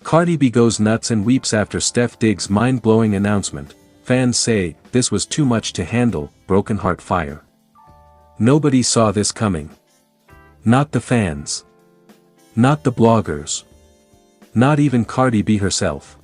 Cardi B goes nuts and weeps after Stef Diggs' mind-blowing announcement. Fans say, this was too much to handle, broken heart fire. Nobody saw this coming. Not the fans. Not the bloggers. Not even Cardi B herself.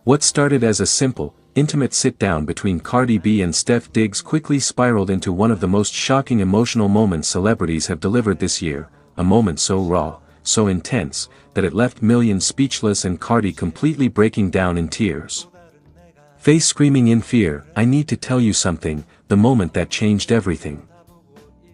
What started as a simple, intimate sit-down between Cardi B and Stef Diggs quickly spiraled into one of the most shocking emotional moments celebrities have delivered this year, a moment so raw, so intense, that it left millions speechless and Cardi completely breaking down in tears. Face screaming in fear, "I need to tell you something," the moment that changed everything.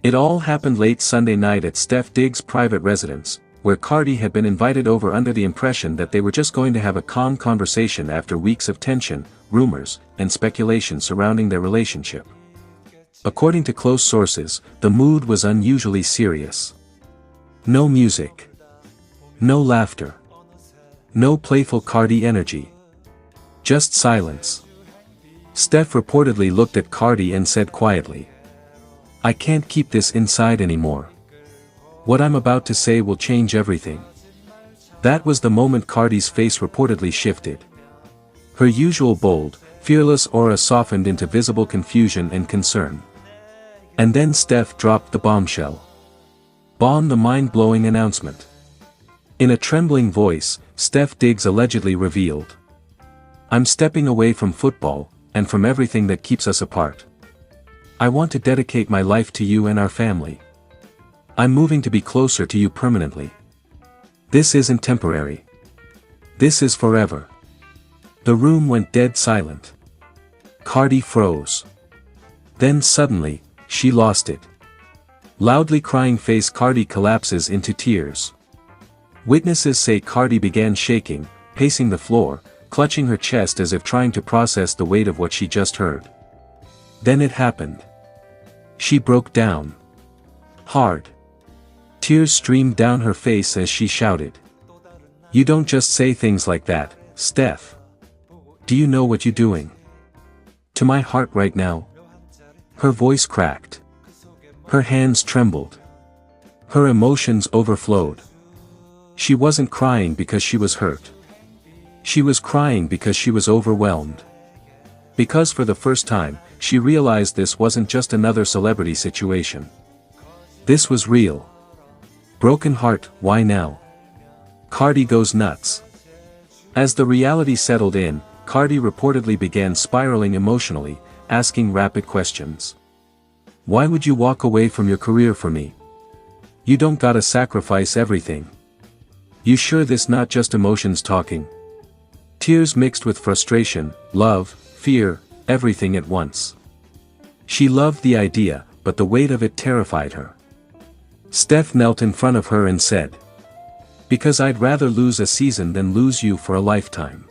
It all happened late Sunday night at Stef Diggs' private residence, where Cardi had been invited over under the impression that they were just going to have a calm conversation after weeks of tension, rumors, and speculation surrounding their relationship. According to close sources, the mood was unusually serious. No music. No laughter. No playful Cardi energy. Just silence. Stef reportedly looked at Cardi and said quietly, "I can't keep this inside anymore. What I'm about to say will change everything." That was the moment Cardi's face reportedly shifted. Her usual bold, fearless aura softened into visible confusion and concern. And then Stef dropped the bombshell. The mind-blowing announcement. In a trembling voice, Stef Diggs allegedly revealed, "I'm stepping away from football, and from everything that keeps us apart. I want to dedicate my life to you and our family. I'm moving to be closer to you permanently. This isn't temporary. This is forever." The room went dead silent. Cardi froze. Then suddenly, she lost it. Loudly crying face Cardi collapses into tears. Witnesses say Cardi began shaking, pacing the floor, clutching her chest as if trying to process the weight of what she just heard. Then it happened. She broke down. Hard. Tears streamed down her face as she shouted, "You don't just say things like that, Stef. Do you know what you're doing to my heart right now?" Her voice cracked. Her hands trembled. Her emotions overflowed. She wasn't crying because she was hurt. She was crying because she was overwhelmed. Because for the first time, she realized this wasn't just another celebrity situation. This was real. Broken heart, why now? Cardi goes nuts. As the reality settled in, Cardi reportedly began spiraling emotionally, asking rapid questions. "Why would you walk away from your career for me? You don't gotta sacrifice everything. You sure this not just emotions talking?" Tears mixed with frustration, love, fear, everything at once. She loved the idea, but the weight of it terrified her. Stef knelt in front of her and said, "Because I'd rather lose a season than lose you for a lifetime."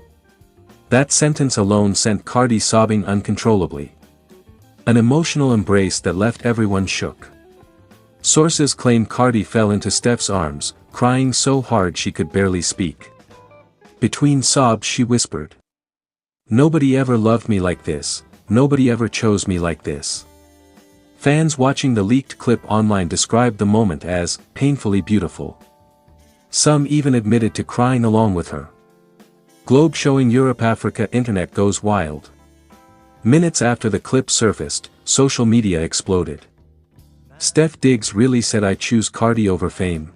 That sentence alone sent Cardi sobbing uncontrollably. An emotional embrace that left everyone shook. Sources claim Cardi fell into Stef's arms, crying so hard she could barely speak. Between sobs she whispered, "Nobody ever loved me like this, nobody ever chose me like this." Fans watching the leaked clip online described the moment as painfully beautiful. Some even admitted to crying along with her. Globe showing Europe Africa internet goes wild. Minutes after the clip surfaced, social media exploded. Stef Diggs really said, "I choose Cardi over fame.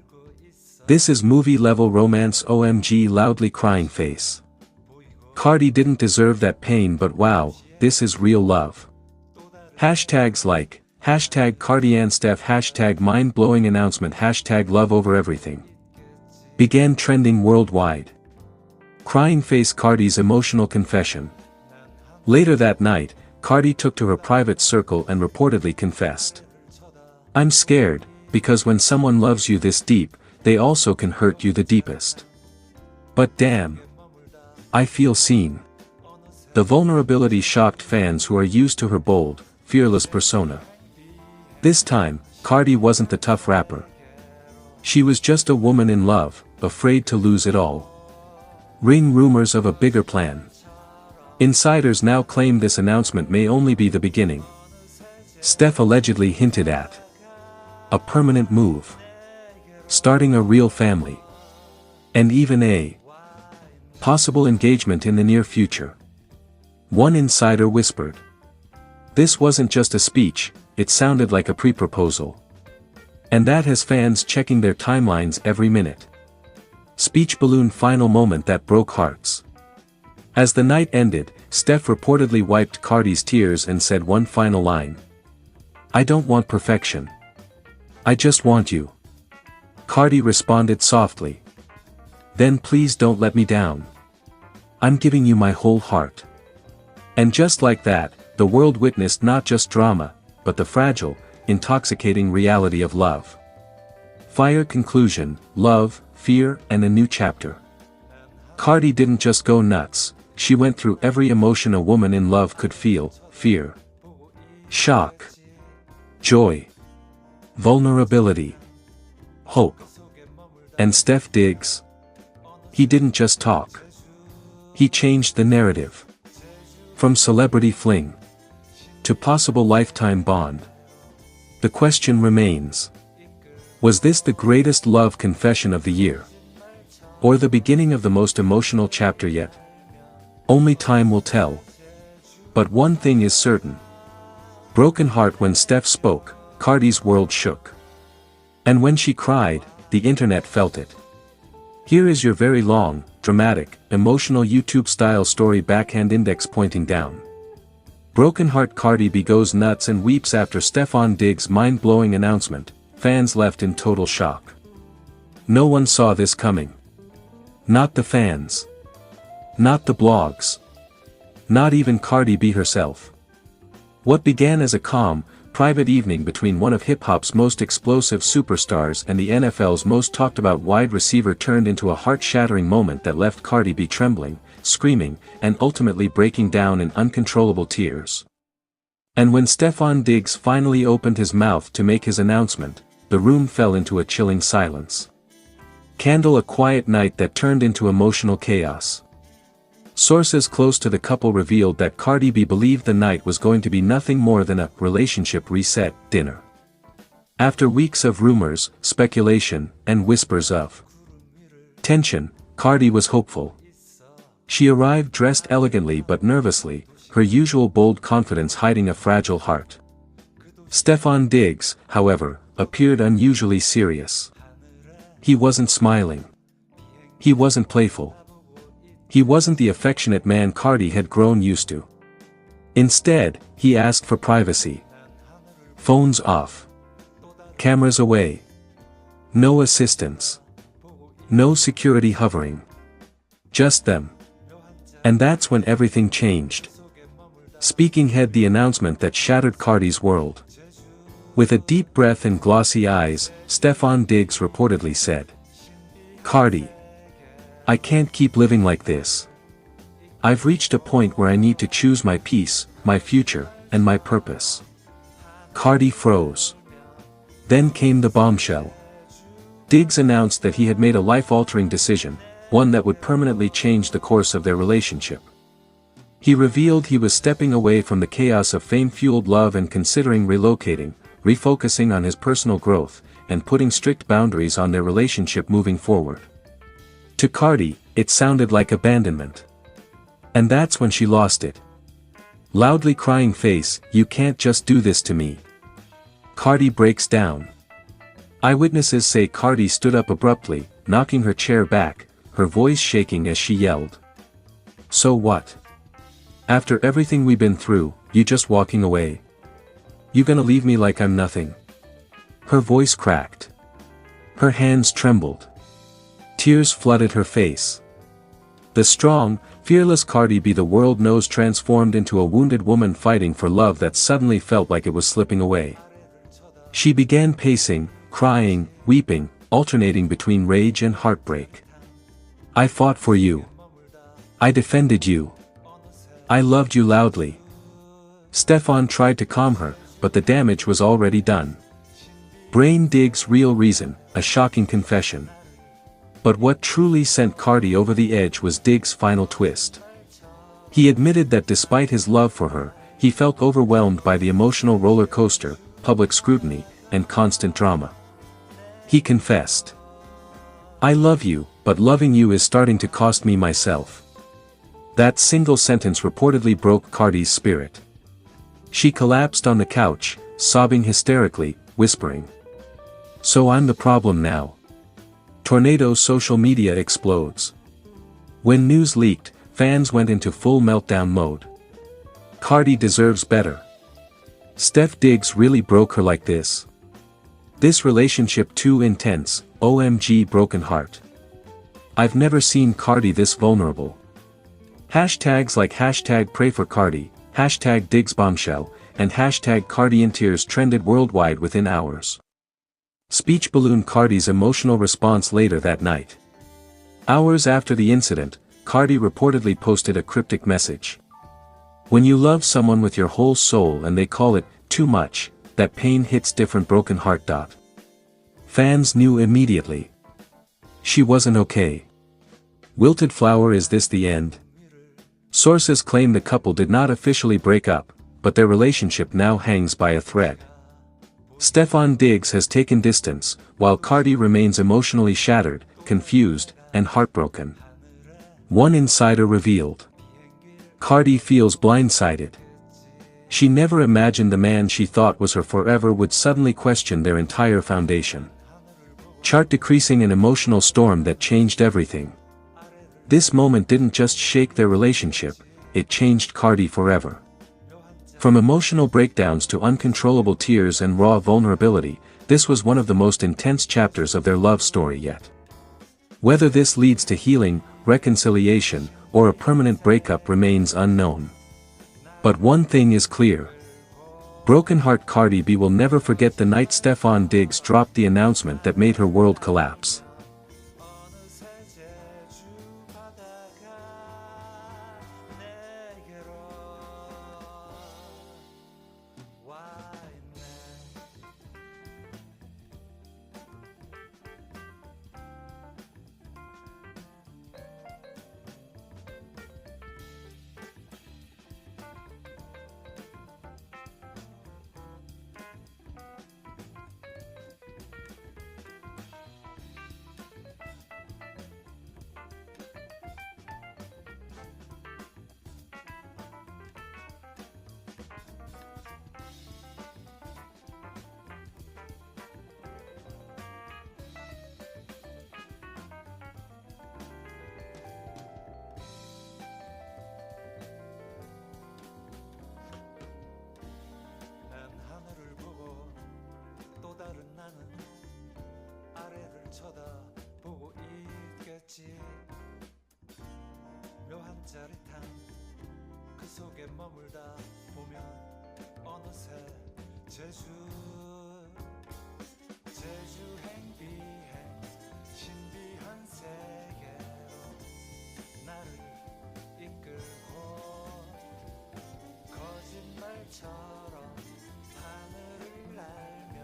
This is movie-level romance, OMG," loudly crying face. Cardi didn't deserve that pain, but wow, this is real love. Hashtags like, #Cardi and Stef, #mind-blowing announcement, #love over everything began trending worldwide. Crying face Cardi's emotional confession. Later that night, Cardi took to her private circle and reportedly confessed, "I'm scared, because when someone loves you this deep, they also can hurt you the deepest. But damn, I feel seen." The vulnerability shocked fans who are used to her bold, fearless persona. This time, Cardi wasn't the tough rapper. She was just a woman in love, afraid to lose it all. Ring rumors of a bigger plan. Insiders now claim this announcement may only be the beginning. Stef allegedly hinted at a permanent move, starting a real family, and even a Possible engagement in the near future. One insider whispered. This wasn't just a speech, it sounded like a pre-proposal. And that has fans checking their timelines every minute. Speech balloon final moment that broke hearts. As the night ended, Stef reportedly wiped Cardi's tears and said one final line. I don't want perfection. I just want you. Cardi responded softly. Then please don't let me down. I'm giving you my whole heart. And just like that, the world witnessed not just drama, but the fragile, intoxicating reality of love. Fire conclusion, love, fear, and a new chapter. Cardi didn't just go nuts, she went through every emotion a woman in love could feel: fear, shock, joy, vulnerability, hope. And Stef Diggs? He didn't just talk. He changed the narrative. From celebrity fling to possible lifetime bond. The question remains. Was this the greatest love confession of the year? Or the beginning of the most emotional chapter yet? Only time will tell. But one thing is certain. Broken heart when Stef spoke, Cardi's world shook. And when she cried, the internet felt it. Here is your very long, dramatic, emotional YouTube-style story. Backhand index pointing down. Broken heart. Cardi B goes nuts and weeps after Stefon Diggs' mind-blowing announcement, fans left in total shock. No one saw this coming. Not the fans. Not the blogs. Not even Cardi B herself. What began as a calm, private evening between one of hip-hop's most explosive superstars and the NFL's most talked-about wide receiver turned into a heart-shattering moment that left Cardi B trembling, screaming, and ultimately breaking down in uncontrollable tears. And when Stefon Diggs finally opened his mouth to make his announcement, the room fell into a chilling silence. Candle. A quiet night that turned into emotional chaos. Sources close to the couple revealed that Cardi B believed the night was going to be nothing more than a relationship reset dinner. After weeks of rumors, speculation, and whispers of tension, Cardi was hopeful. She arrived dressed elegantly but nervously, her usual bold confidence hiding a fragile heart. Stefon Diggs, however, appeared unusually serious. He wasn't smiling. He wasn't playful. He wasn't the affectionate man Cardi had grown used to. Instead, he asked for privacy. Phones off. Cameras away. No assistants. No security hovering. Just them. And that's when everything changed. Speaking head. The announcement that shattered Cardi's world. With a deep breath and glossy eyes, Stefon Diggs reportedly said, Cardi, I can't keep living like this. I've reached a point where I need to choose my peace, my future, and my purpose. Cardi froze. Then came the bombshell. Diggs announced that he had made a life-altering decision, one that would permanently change the course of their relationship. He revealed he was stepping away from the chaos of fame-fueled love and considering relocating, refocusing on his personal growth, and putting strict boundaries on their relationship moving forward. To Cardi, it sounded like abandonment. And that's when she lost it. Loudly crying face, you can't just do this to me. Cardi breaks down. Eyewitnesses say Cardi stood up abruptly, knocking her chair back, her voice shaking as she yelled. So what? After everything we've been through, you just walking away? You gonna leave me like I'm nothing? Her voice cracked. Her hands trembled. Tears flooded her face. The strong, fearless Cardi B the world knows transformed into a wounded woman fighting for love that suddenly felt like it was slipping away. She began pacing, crying, weeping, alternating between rage and heartbreak. I fought for you. I defended you. I loved you loudly. Stefon tried to calm her, but the damage was already done. Brain Diggs' real reason, a shocking confession. But what truly sent Cardi over the edge was Diggs' final twist. He admitted that despite his love for her, he felt overwhelmed by the emotional roller coaster, public scrutiny, and constant drama. He confessed. I love you, But loving you is starting to cost me myself. That single sentence reportedly broke Cardi's spirit. She collapsed on the couch, sobbing hysterically, whispering, "So I'm the problem now." Tornado social media explodes. When news leaked, fans went into full meltdown mode. Cardi deserves better. Stef Diggs really broke her like this. This relationship too intense, OMG broken heart. I've never seen Cardi this vulnerable. Hashtags like hashtag pray for Cardi, hashtag Diggs bombshell, and hashtag Cardi in tears trended worldwide within hours. Speech balloon Cardi's emotional response later that night. Hours after the incident, Cardi reportedly posted a cryptic message. When you love someone with your whole soul and they call it too much, that pain hits different. Broken heart. Fans knew immediately. She wasn't okay. Wilted flower. Is this the end? Sources claim the couple did not officially break up, but their relationship now hangs by a thread. Stefon Diggs has taken distance, while Cardi remains emotionally shattered, confused, and heartbroken. One insider revealed. Cardi feels blindsided. She never imagined the man she thought was her forever would suddenly question their entire foundation. Chart decreasing, an emotional storm that changed everything. This moment didn't just shake their relationship, it changed Cardi forever. From emotional breakdowns to uncontrollable tears and raw vulnerability, this was one of the most intense chapters of their love story yet. Whether this leads to healing, reconciliation, or a permanent breakup remains unknown. But one thing is clear. Broken heart Cardi B will never forget the night Stefon Diggs dropped the announcement that made her world collapse. 쳐다보고 있겠지. 묘한 짜릿함 그 속에 머물다 보면 어느새 제주 행비행 신비한 세계로 나를 이끌고 거짓말처럼 하늘을 날며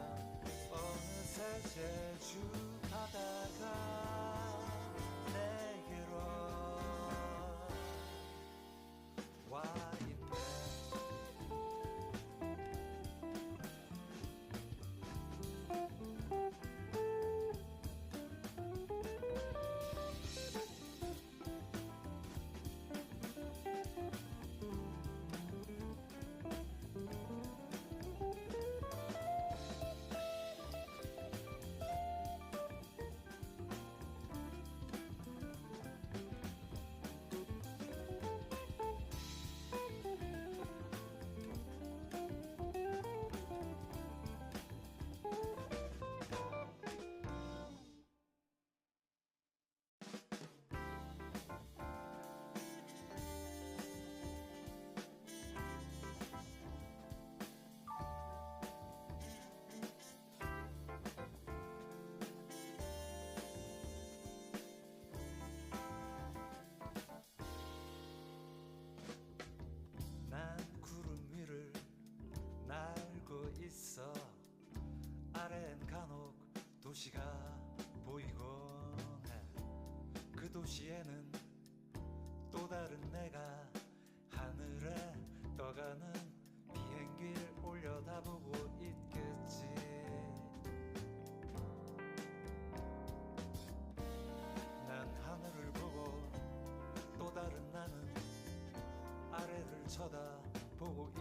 어느새 제주 바다가 내게로 와 있네. 있어. 아래엔 간혹 도시가 보이곤 해. 그 도시에는 또 다른 내가 하늘에 떠가는 비행기를 올려다보고 있겠지. 난 쳐다보고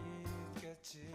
있겠지